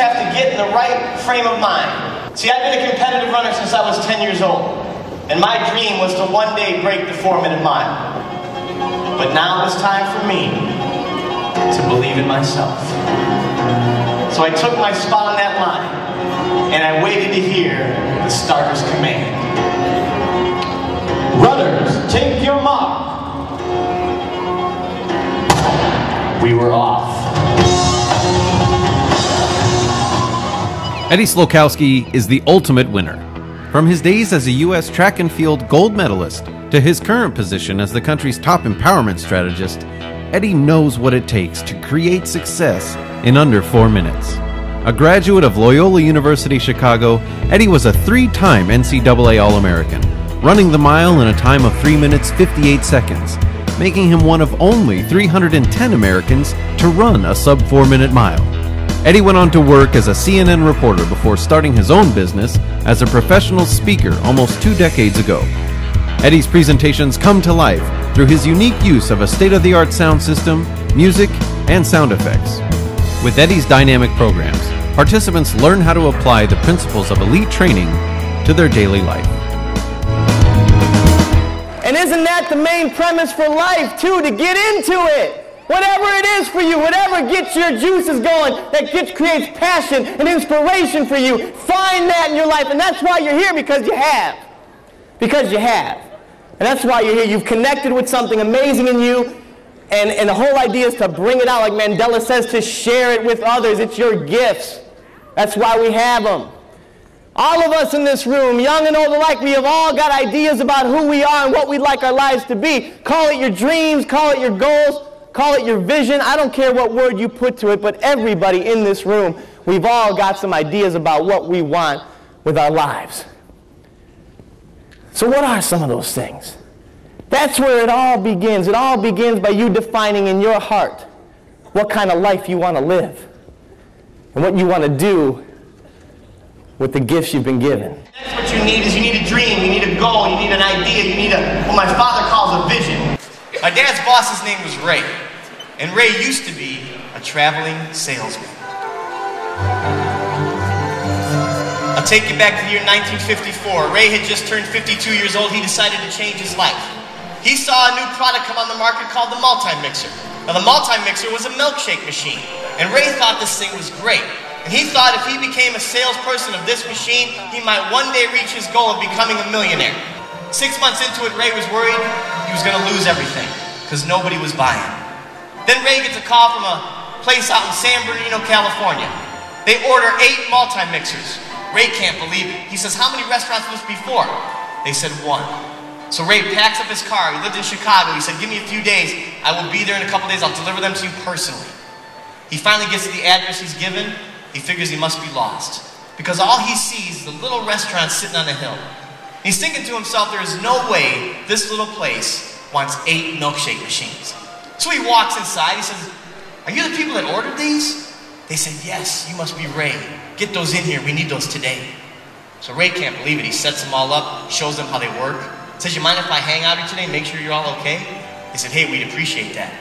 have to get in the right frame of mind. See, I've been a competitive runner since I was 10 years old, and my dream was to one day break the 4-minute mile. But now it was time for me to believe in myself. So I took my spot on that line, and I waited to hear the starter's command. Runners, take your mark. We were off. Eddie Slowikowski is the ultimate winner. From his days as a U.S. track and field gold medalist to his current position as the country's top empowerment strategist, Eddie knows what it takes to create success in under 4 minutes. A graduate of Loyola University Chicago, Eddie was a 3-time NCAA All-American, running the mile in a time of 3 minutes 58 seconds, making him one of only 310 Americans to run a sub 4-minute mile. Eddie went on to work as a CNN reporter before starting his own business as a professional speaker almost 2 decades ago. Eddie's presentations come to life through his unique use of a state-of-the-art sound system, music, and sound effects. With Eddie's dynamic programs, participants learn how to apply the principles of elite training to their daily life. And isn't that the main premise for life, too, to get into it? Whatever it is for you, whatever gets your juices going, that creates passion and inspiration for you, find that in your life. And that's why you're here, because you have. Because you have. And that's why you're here. You've connected with something amazing in you. And the whole idea is to bring it out, like Mandela says, to share it with others. It's your gifts. That's why we have them. All of us in this room, young and old alike, we have all got ideas about who we are and what we'd like our lives to be. Call it your dreams, call it your goals, call it your vision. I don't care what word you put to it, but everybody in this room, we've all got some ideas about what we want with our lives. So what are some of those things? That's where it all begins. It all begins by you defining in your heart what kind of life you want to live and what you want to do with the gifts you've been given. That's what you need, is you need a dream, you need a goal, you need an idea, you need what my father calls a vision. My dad's boss's name was Ray, and Ray used to be a traveling salesman. I'll take you back to the year 1954. Ray had just turned 52 years old. He decided to change his life. He saw a new product come on the market called the multi-mixer. Now the multi-mixer was a milkshake machine, and Ray thought this thing was great. And he thought if he became a salesperson of this machine, he might one day reach his goal of becoming a millionaire. 6 months into it, Ray was worried he was going to lose everything because nobody was buying. Then Ray gets a call from a place out in San Bernardino, California. They order 8 multi-mixers. Ray can't believe it. He says, how many restaurants will this be for? They said 1. So Ray packs up his car. He lived in Chicago. He said, give me a few days. I will be there in a couple days. I'll deliver them to you personally. He finally gets to the address he's given. He figures he must be lost, because all he sees is a little restaurant sitting on a hill. He's thinking to himself, there is no way this little place wants 8 milkshake machines. So he walks inside. He says, are you the people that ordered these? They said, yes, you must be Ray. Get those in here. We need those today. So Ray can't believe it. He sets them all up, shows them how they work. Says, you mind if I hang out here today and make sure you're all okay? They said, hey, we'd appreciate that.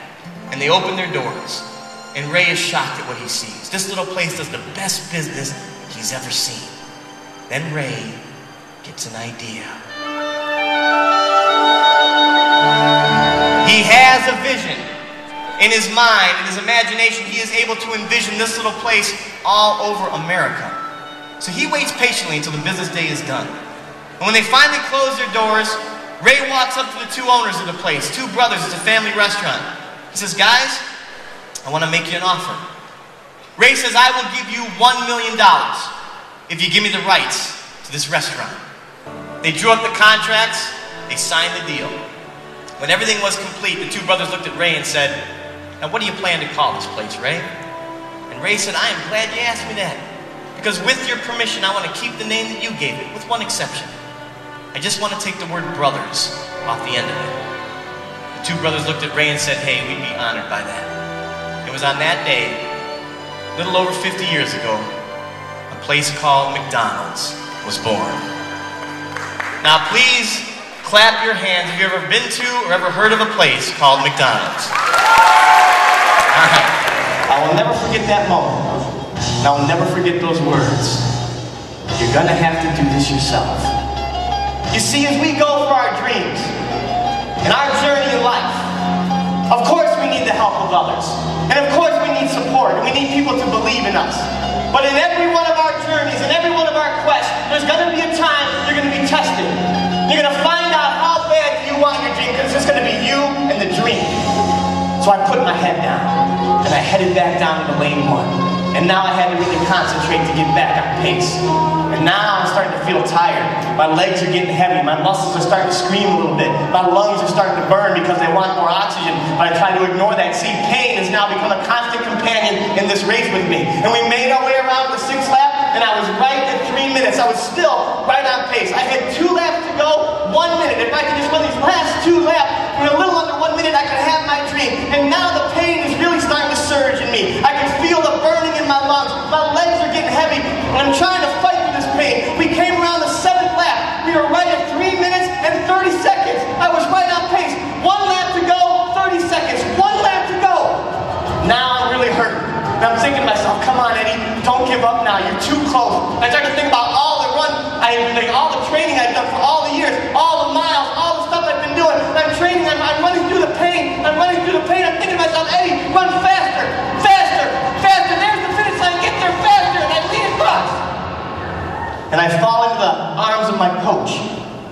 And they open their doors. And Ray is shocked at what he sees. This little place does the best business he's ever seen. Then Ray gets an idea. He has a vision. In his mind, in his imagination, he is able to envision this little place all over America. So he waits patiently until the business day is done. And when they finally close their doors, Ray walks up to the 2 owners of the place, 2 brothers. It's a family restaurant. He says, guys, I want to make you an offer. Ray says, I will give you $1 million if you give me the rights to this restaurant. They drew up the contracts. They signed the deal. When everything was complete, the 2 brothers looked at Ray and said, now what do you plan to call this place, Ray? And Ray said, I am glad you asked me that, because with your permission, I want to keep the name that you gave it, with one exception. I just want to take the word brothers off the end of it. The 2 brothers looked at Ray and said, hey, we'd be honored by that. It was on that day, a little over 50 years ago, a place called McDonald's was born. Now please clap your hands if you've ever been to or ever heard of a place called McDonald's. All right. I will never forget that moment. And I'll never forget those words. You're gonna have to do this yourself. You see, as we go for our dreams and our journey in life, of course we need the help of others. And of course we need support. And we need people to believe in us. But in every one of our journeys, in every one of our quests, there's gonna be a time you're gonna be tested. You're gonna find out how bad you want your dream, because it's gonna be you and the dream. So I put my head down, and I headed back down to lane 1. And now I had to really concentrate to get back on pace. And now I'm starting to feel tired. My legs are getting heavy. My muscles are starting to scream a little bit. My lungs are starting to burn because they want more oxygen. But I try to ignore that. See, pain has now become a constant companion in this race with me. And we made our way around the 6th lap, and I was right at 3 minutes. I was still right on pace. I had 2 laps to go, 1 minute. If I could just run these last 2 laps, in a little under 1 minute, I could have my dream. And now the pain is really starting to surge in me. I can feel the burning in my lungs. My legs are getting heavy, and I'm trying to fight with this pain. We came around the 7th lap. We were right at 3 minutes and 30 seconds. I was right on pace. 1 lap to go, 30 seconds. 1 lap to go. Now I'm really hurting. And I'm thinking to myself, come on, Eddie, don't give up now. You're too close. I started to think about all the all the training I've done for all the years, all the miles, all the stuff I've been doing. I'm training, I'm running through the pain. I'm running through the pain. I'm thinking to myself, Eddie, run faster, faster, faster. There's the finish line. Get there faster. And I lean across. And I fall into the arms of my coach,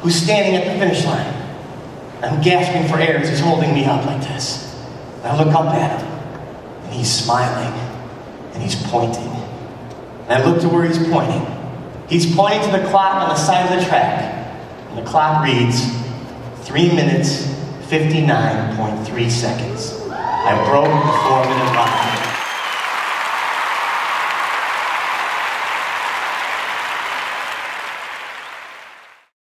who's standing at the finish line. I'm gasping for air as he's holding me up like this. And I look up at him, and he's smiling, and he's pointing. And I look to where he's pointing. He's pointing to the clock on the side of the track, and the clock reads 3 minutes, 59.3 seconds. I broke the 4-minute line.